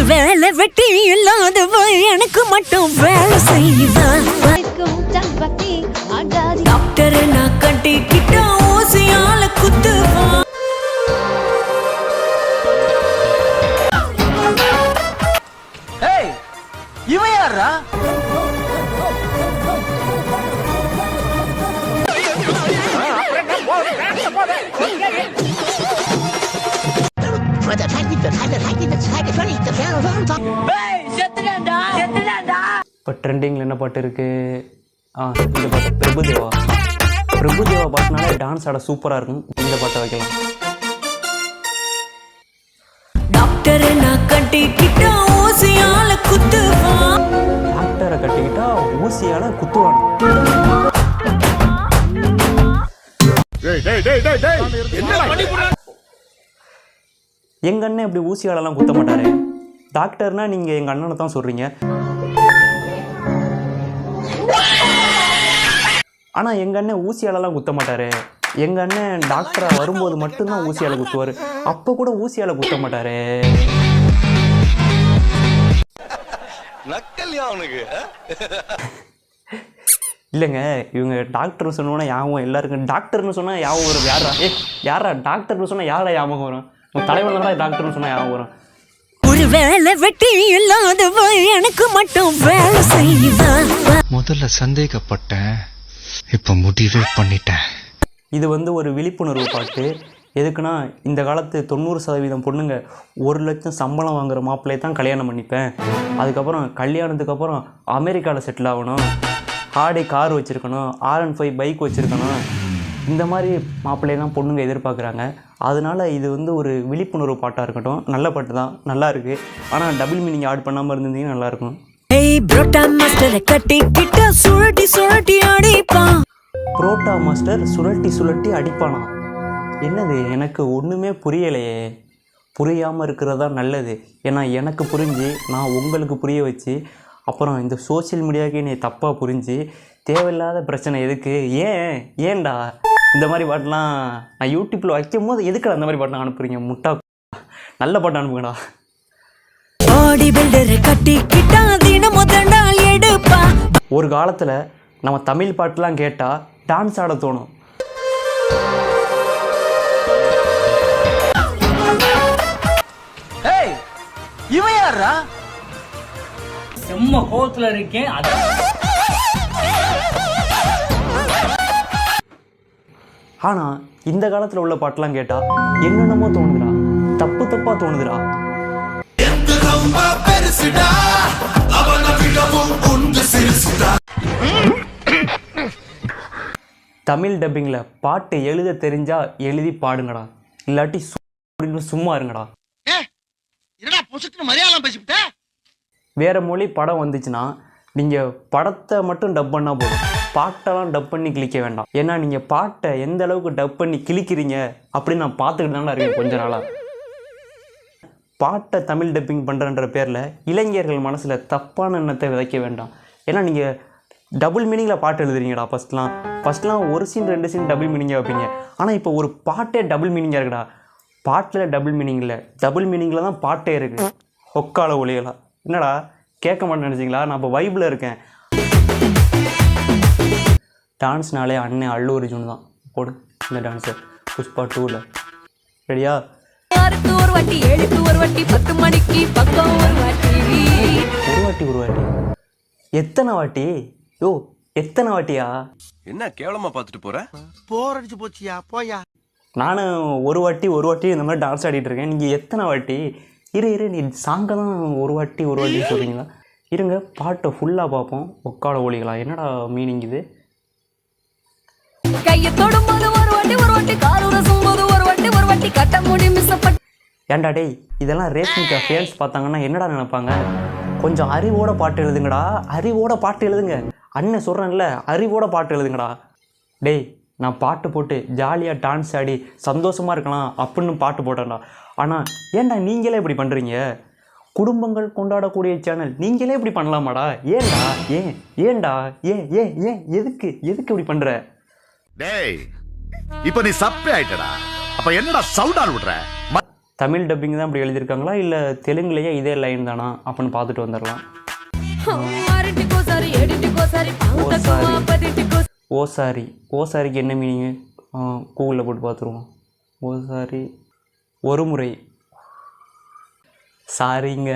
வேலை வெட்டி இல்லாதவ எனக்கு மட்டும் வேலை செய்வா. டாக்டர் நான் கட்டிக்கிட்ட ஊசியால குத்துவா. இவன் யாரா? இப்போ ட்ரெண்டிங்கில் என்ன பாட்டு இருக்கு? இந்த பாட்டு பிரபுதேவா. பிரபுதேவா பாட்டுனால டான்ஸ் ஆட சூப்பராக இருக்கும். இந்த பாட்டை வைக்கலாம். டாக்டர் நான் கட்டிக்கிட்ட ஊசியால குத்துவா. டாக்டரை கட்டிக்கிட்டா ஊசியால குத்துவாங்க. எங்க அண்ணன் இப்படி ஊசியாலெல்லாம் குத்த மாட்டாரு. டாக்டர்னா நீங்க எங்க அண்ணனை தான் சொல்றீங்க. ஆனா எங்க அண்ணன் ஊசியாலெல்லாம் குத்த மாட்டாரு. எங்க அண்ணன் டாக்டரா வரும்போது மட்டும்தான் ஊசியால குத்துவாரு. அப்ப கூட ஊசியால குத்த மாட்டாரு. இல்லைங்க, இவங்க டாக்டர்னு சொன்னோன்னா யாவும் எல்லாருக்கும் டாக்டர்னு சொன்னா யாவும் வரும். யாரா டாக்டர்னு சொன்னா யாரா ஞாபகம் வரும்? உங்க தலைவன் தான் டாக்டர்னு சொன்னா ஞாபகம் வரும். ஒரு வேலை வெட்டி இல்லாதவ எனக்கு மட்டும் வேலை செய்வா. முதல்ல சந்தேகப்பட்டேன், இப்ப முடிவே பண்ணிட்டேன். இது ஒரு விழிப்புணர்வு பாட்டு. எதுக்குன்னா, இந்த காலத்து 90% பொண்ணுங்க 1 லட்சம் சம்பளம் வாங்குற மாப்பிள்ளையை தான் கல்யாணம் பண்ணிப்பேன், அதுக்கப்புறம் கல்யாணத்துக்கு அப்புறம் அமெரிக்காவில் செட்டில் ஆகணும், ஆடி கார் வச்சுருக்கணும், R15 பைக் வச்சுருக்கணும், இந்த மாதிரி மாப்பிள்ளையை தான் பொண்ணுங்க எதிர்பார்க்குறாங்க. அதனால் இது ஒரு விழிப்புணர்வு பாட்டாக இருக்கட்டும். நல்ல பாட்டு தான், நல்லா இருக்குது. ஆனால் டபுள் மீனிங் ஆட் பண்ணாமல் இருந்தீங்கன்னா நல்லாயிருக்கும். புரோட்டா மாஸ்டர் சுழட்டி சுழட்டி அடிப்பானா? என்னது, எனக்கு ஒன்றுமே புரியலையே. புரியாமல் இருக்கிறதா நல்லது. ஏன்னா எனக்கு புரிஞ்சு நான் உங்களுக்கு புரிய வச்சு, அப்புறம் இந்த சோசியல் மீடியாவுக்கு என்னை தப்பாக புரிஞ்சு தேவையில்லாத பிரச்சனை எதுக்கு? ஏன்டா இந்த மாதிரி பாட்டெலாம் நான் யூடியூப்பில் வைக்கும் போது எதுக்கு அந்த மாதிரி பாட்டெலாம் அனுப்புறீங்க? முட்டா நல்ல பாட்டு அனுப்புங்கடா. ஒரு காலத்தில் நம்ம தமிழ் பாட்டுலாம் கேட்டால் டான்ஸ் ஆட தோணும். இவன் யாரா? செம்ம கோவத்துல இருக்கேன். ஆனால் இந்த காலத்தில் உள்ள பாட்டெலாம் கேட்டால் என்னென்னமோ தோணுதுடா, தப்பாக தோணுதுடா. தமிழ் டப்பிங்கில் பாட்டு எழுத தெரிஞ்சா எழுதி பாடுங்கடா, இல்லாட்டி சும்மா இருங்கடா. வேற மொழி படம் வந்துச்சுன்னா நீங்கள் படத்தை மட்டும் டப் பண்ணால் போதும், பாட்டெல்லாம் டப் பண்ணி கிளிக்க வேண்டாம். ஏன்னா நீங்கள் பாட்டை எந்த அளவுக்கு டப் பண்ணி கிளிக்கிறீங்க அப்படின்னு நான் பார்த்துக்கிட்டு தானே இருக்கேன் கொஞ்ச நாளாக. பாட்டை தமிழ் டப்பிங் பண்ணுறன்ற பேரில் இளைஞர்கள் மனசில் தப்பான எண்ணத்தை விதைக்க வேண்டாம். ஏன்னா நீங்கள் டபுள் மீனிங்கில் பாட்டு எழுதுறீங்கடா. ஃபஸ்ட்லாம் ஒரு சீன் 2 சீன் டபுள் மீனிங்காக வைப்பீங்க. ஆனால் இப்போ ஒரு பாட்டே டபுள் மீனிங்காக இருக்குடா. பாட்டில் டபுள் மீனிங் இல்லை, டபுள் மீனிங்கில் தான் பாட்டே இருக்குது. ஒக்கால ஒளிகளா என்னடா கேட்க மாட்டேன்னு நினச்சிங்களா? நான் இப்போ வைப்பில் இருக்கேன். டான்ஸ்னாலே அண்ணன் அல்லு அர்ஜுன் தான். போடு இந்த டான்ஸர் புஷ்பா 2ல். ரெடியா? ஒரு வாட்டி எத்தனை வாட்டி? எத்தனை வாட்டியா? என்ன கேவலமா பார்த்துட்டு போற? போர் அடிச்சு போச்சியா, போயா. நானும் ஒரு வாட்டி இந்த மாதிரி டான்ஸ் ஆடிட்டு இருக்கேன். நீங்கள் எத்தனை வாட்டி? இரு நீ சாங்கை தான் ஒரு வாட்டி சொல்கிறீங்களா? இருங்க பாட்டை ஃபுல்லாக பார்ப்போம். ஒக்கால ஒளிகளா என்னடா மீனிங் இது? ஏன்டா டேய், இதெல்லாம் ரேஷ்மிகா ஃபேன்ஸ் பார்த்தாங்கன்னா என்னடா நினைப்பாங்க? கொஞ்சம் அறிவோட பாட்டு எழுதுங்கடா, அறிவோட பாட்டு எழுதுங்க. அண்ணன் சொல்கிறேன்ல, அறிவோட பாட்டு எழுதுங்கடா. டேய், நான் பாட்டு போட்டு ஜாலியாக டான்ஸ் ஆடி சந்தோஷமாக இருக்கலாம் அப்படின்னு பாட்டு போட்டேன்டா. ஆனால் ஏன்டா நீங்களே இப்படி பண்ணுறீங்க? குடும்பங்கள் கொண்டாடக்கூடிய சேனல் நீங்களே இப்படி பண்ணலாமாடா? ஏன்டா எதுக்கு இப்படி பண்ணுற? டேய், இப்போ நீ சப்பே ஆயிட்டடா. அப்ப என்னடா சவுண்ட் ஆன் விடுற? தமிழ் டப்பிங் தான் இப்படி எழுதியிருக்காங்களா இல்லை தெலுங்குலேயே இதே லைன் தானா அப்படின்னு பார்த்துட்டு வந்துடலாம். ஓசாரி ஓசாரிக்கு என்ன மீனிங்கு கூகுளில் போட்டு பார்த்துருவோம். ஓசாரி ஒரு முறை. சாரிங்க.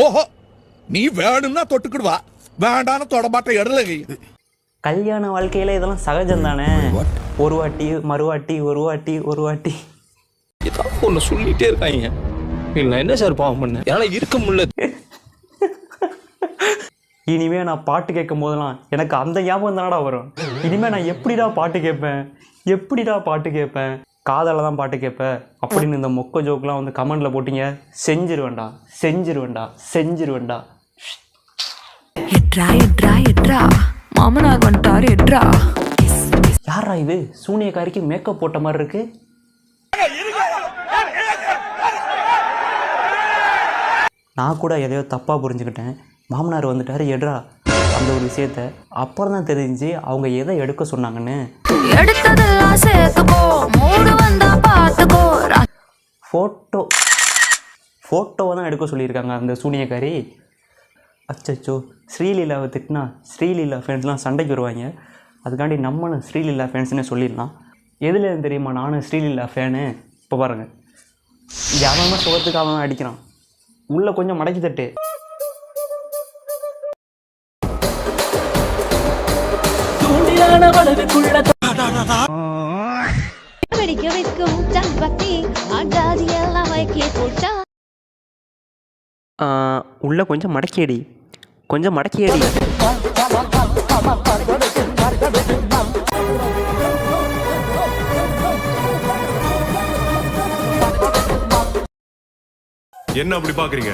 ஓஹோ நீ வேணும்னா தொட்டுக்கிடுவா, வேண்டான தொடமாட்ட இடல. கல்யாண வாழ்க்கையில் இதெல்லாம் சகஜம் தானே. ஒரு வாட்டி மறுவாட்டி ஒரு வாட்டி ஒரு வாட்டி ஏதாவது ஒன்று சொல்லிட்டே இருக்காங்க. நான் என்ன சார் பாவம் பண்ணேன், என்னால் இருக்க முடியல. இனிமேல் நான் பாட்டு கேட்கும் போதெல்லாம் எனக்கு அந்த ஞாபகம் தானடா வரும். இனிமேல் நான் எப்படிடா பாட்டு கேட்பேன், காதலில் தான் பாட்டு கேட்பேன் அப்படின்னு இந்த மொக்க ஜோக்கெலாம் வந்து கமெண்டில் போட்டிங்க, செஞ்சிருவேண்டா. மாமனார் வந்துட்டாரு எட்ரா. யாரா இது சூனியக்காரிக்கு மேக்கப் போட்ட மாதிரி இருக்கு. நான் கூட எதையோ தப்பாக புரிஞ்சுக்கிட்டேன். மாமனார் வந்துட்டாரு எட்ரா அந்த ஒரு விஷயத்த. அப்புறம் தான் தெரிஞ்சு அவங்க எதை எடுக்க சொன்னாங்கன்னு. ஃபோட்டோவை தான் எடுக்க சொல்லியிருக்காங்க அந்த சூனியக்காரி. அச்சோ, ஸ்ரீலீலாவை திட்டினா ஸ்ரீலீலா ஃபேன்ஸ்லாம் சண்டைக்கு வருவாங்க. அதுக்காண்டி நம்மளும் ஸ்ரீலீலா ஃபேன்ஸ்னே சொல்லிடலாம். எதுலேருந்து தெரியுமா நானும் ஸ்ரீலீலா ஃபேனு? இப்போ பாருங்கள், யாரும் சுகத்துக்கு அவன் அடிக்கிறான். உள்ளே கொஞ்சம் மடக்கி தட்டு. உள்ள கொஞ்சம் மடக்கியடி. என்ன அப்படி பாக்குறீங்க?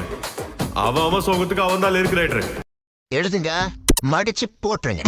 அவன் சோகத்துக்கு அவன் தான் லிரிக் ரைட்டர். எழுதுங்க, மடிச்சு போட்டுருங்க.